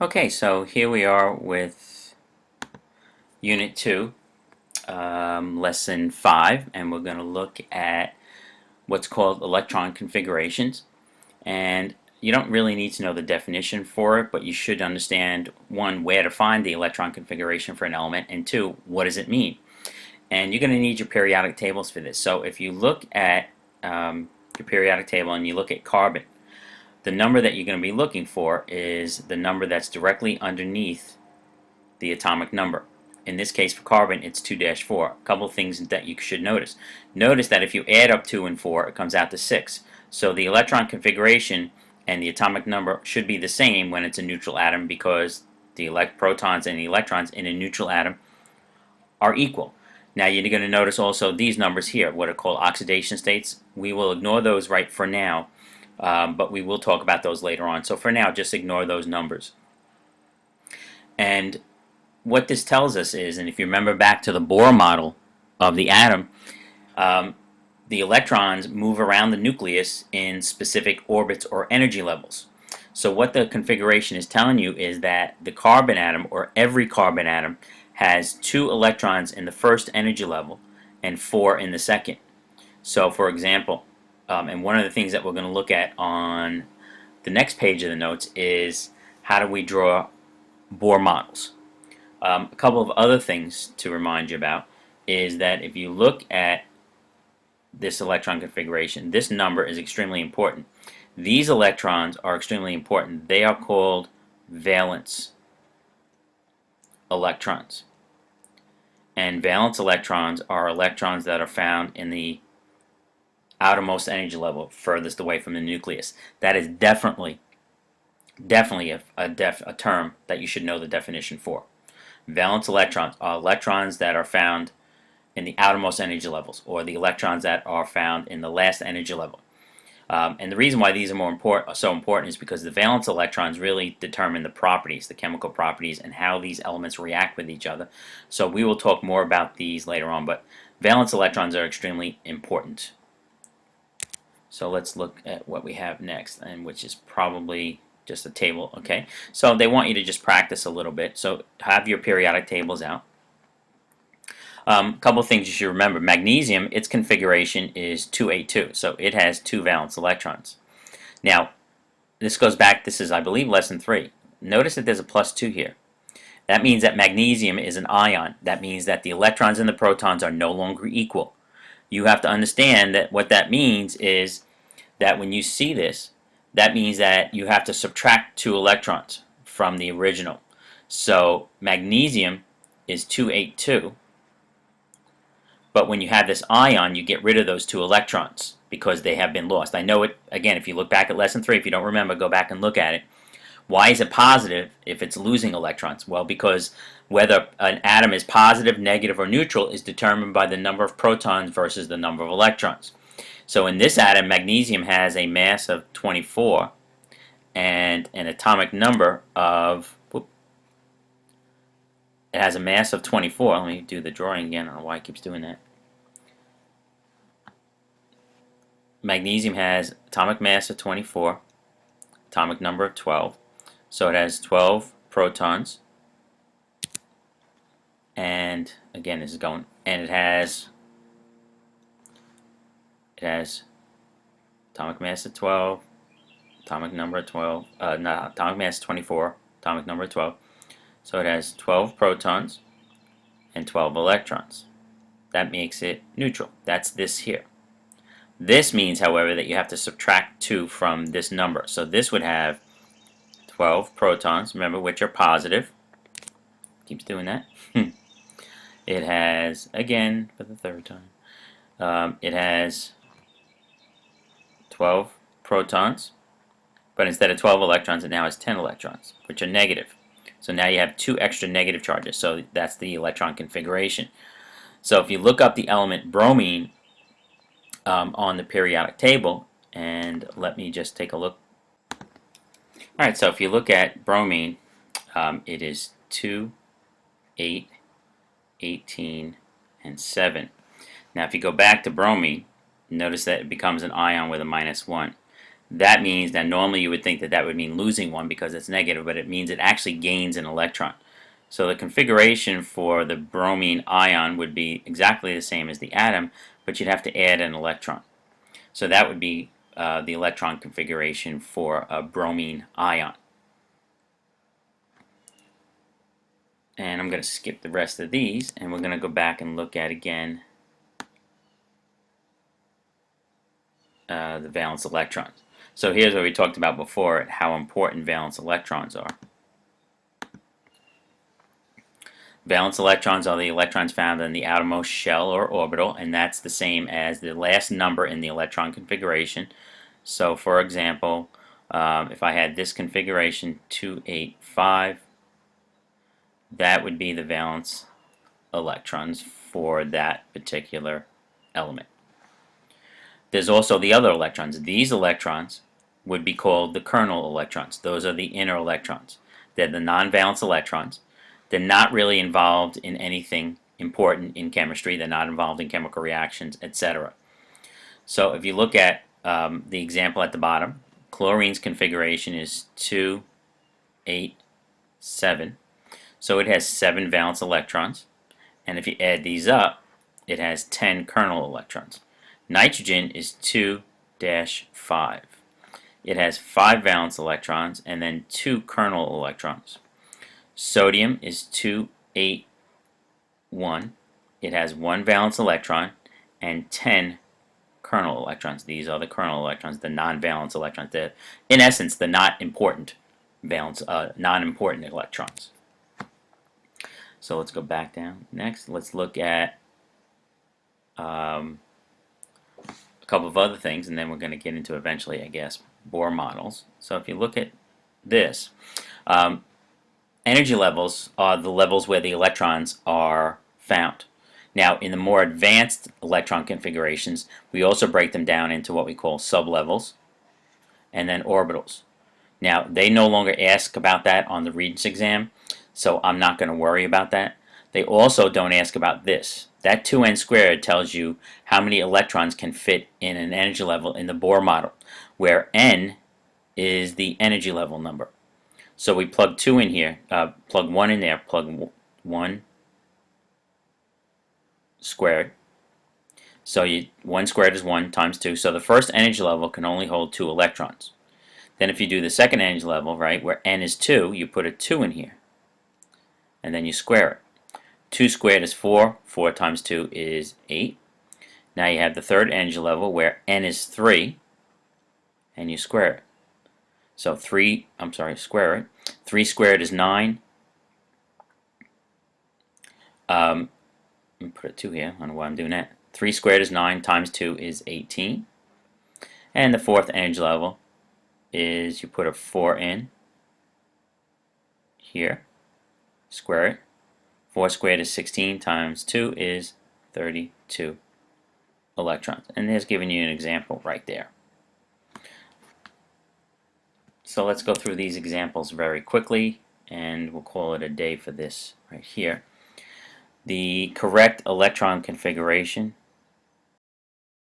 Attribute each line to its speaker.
Speaker 1: Okay, so here we are with Unit 2, Lesson 5, and we're going to look at what's called electron configurations. And you don't really need to know the definition for it, but you should understand, one, where to find the electron configuration for an element, and two, what does it mean? And you're going to need your periodic tables for this. So if you look at your periodic table and you look at carbon, the number that you're going to be looking for is the number that's directly underneath the atomic number. In this case for carbon it's 2-4. A couple of things that you should notice. Notice that if you add up 2 and 4 it comes out to 6. So the electron configuration and the atomic number should be the same when it's a neutral atom because the protons and the electrons in a neutral atom are equal. Now you're going to notice also these numbers here, what are called oxidation states. We will ignore those right for now, but we will talk about those later on. So for now just ignore those numbers. And what this tells us is, and if you remember back to the Bohr model of the atom, the electrons move around the nucleus in specific orbits or energy levels. So what the configuration is telling you is that the carbon atom, or every carbon atom, has 2 electrons in the first energy level and 4 in the second. So for example, and one of the things that we're going to look at on the next page of the notes is how do we draw Bohr models. A couple of other things to remind you about is that if you look at this electron configuration, this number is extremely important. These electrons are extremely important. They are called valence electrons. And valence electrons are electrons that are found in the outermost energy level, furthest away from the nucleus. That is definitely a term that you should know the definition for. Valence electrons are electrons that are found in the outermost energy levels, or the electrons that are found in the last energy level. And the reason why these are so important is because the valence electrons really determine the properties, the chemical properties, and how these elements react with each other. So we will talk more about these later on, but valence electrons are extremely important. So let's look at what we have next, and which is probably just a table. Okay, so they want you to just practice a little bit. So have your periodic tables out. A couple of things you should remember. Magnesium, its configuration is 282, so it has 2 valence electrons. Now, this goes back, this is, I believe, lesson 3. Notice that there's a +2 here. That means that magnesium is an ion. That means that the electrons and the protons are no longer equal. You have to understand that what that means is that when you see this, that means that you have to subtract 2 electrons from the original. So magnesium is 282, but when you have this ion, you get rid of those 2 electrons because they have been lost. I know it, again, if you look back at lesson 3, if you don't remember, go back and look at it. Why is it positive if it's losing electrons? Well, because whether an atom is positive, negative, or neutral is determined by the number of protons versus the number of electrons. So in this atom, magnesium has a mass of 24 and an atomic number of, it has a mass of 24. Let me do the drawing again. I don't know why it keeps doing that. Magnesium has atomic mass of 24, atomic number of 12. So it has 12 protons. And again, this is going, and it has atomic mass of 12, atomic number of 12, atomic mass 24, atomic number of 12. So it has 12 protons and 12 electrons. That makes it neutral. That's this here. This means, however, that you have to subtract 2 from this number. So this would have 12 protons, remember, which are positive. Keeps doing that. It has, again, for the third time, it has 12 protons, but instead of 12 electrons, it now has 10 electrons, which are negative. So now you have 2 extra negative charges, so that's the electron configuration. So if you look up the element bromine on the periodic table, and let me just take a look. Alright, so if you look at bromine, it is 2, 8, 18, and 7. Now if you go back to bromine, notice that it becomes an ion with a -1. that means that normally you would think that that would mean losing one because it's negative, but it means it actually gains an electron. So the configuration for the bromine ion would be exactly the same as the atom, but you'd have to add an electron. So that would be the electron configuration for a bromine ion. And I'm going to skip the rest of these, and we're going to go back and look at again the valence electrons. So here's what we talked about before, how important valence electrons are. Valence electrons are the electrons found in the outermost shell or orbital, and that's the same as the last number in the electron configuration. So for example, if I had this configuration 285, that would be the valence electrons for that particular element. There's also the other electrons. These electrons would be called the kernel electrons. Those are the inner electrons. They're the non-valence electrons. They're not really involved in anything important in chemistry. They're not involved in chemical reactions, etc. So if you look at the example at the bottom, chlorine's configuration is 2, 8, 7. So it has 7 valence electrons. And if you add these up, it has 10 kernel electrons. Nitrogen is 2-5. It has 5 valence electrons and then 2 kernel electrons. Sodium is 2-8-1. It has 1 valence electron and 10 kernel electrons. These are the kernel electrons, the non-valence electrons. They're, in essence, the not important non-important electrons. So let's go back down. Next, let's look at a couple of other things, and then we're going to get into eventually, I guess, Bohr models. So if you look at this, energy levels are the levels where the electrons are found. Now, in the more advanced electron configurations, we also break them down into what we call sublevels and then orbitals. Now, they no longer ask about that on the Regents exam, so I'm not going to worry about that. They also don't ask about this. That 2n squared tells you how many electrons can fit in an energy level in the Bohr model, where n is the energy level number. So we plug 2 in here, plug 1 in there, plug 1 squared. So 1 squared is 1 times 2. So the first energy level can only hold 2 electrons. Then if you do the second energy level, right, where n is 2, you put a 2 in here. And then you square it. 2 squared is 4. 4 times 2 is 8. Now you have the third energy level where n is 3. And you square it. So square it. 3 squared is 9. Let me put a 2 here. I don't know why I'm doing that. 3 squared is 9 times 2 is 18. And the fourth energy level is you put a 4 in here. Square it. 4 squared is 16 times 2 is 32 electrons. And there's giving you an example right there. So let's go through these examples very quickly, and we'll call it a day for this right here. The correct electron configuration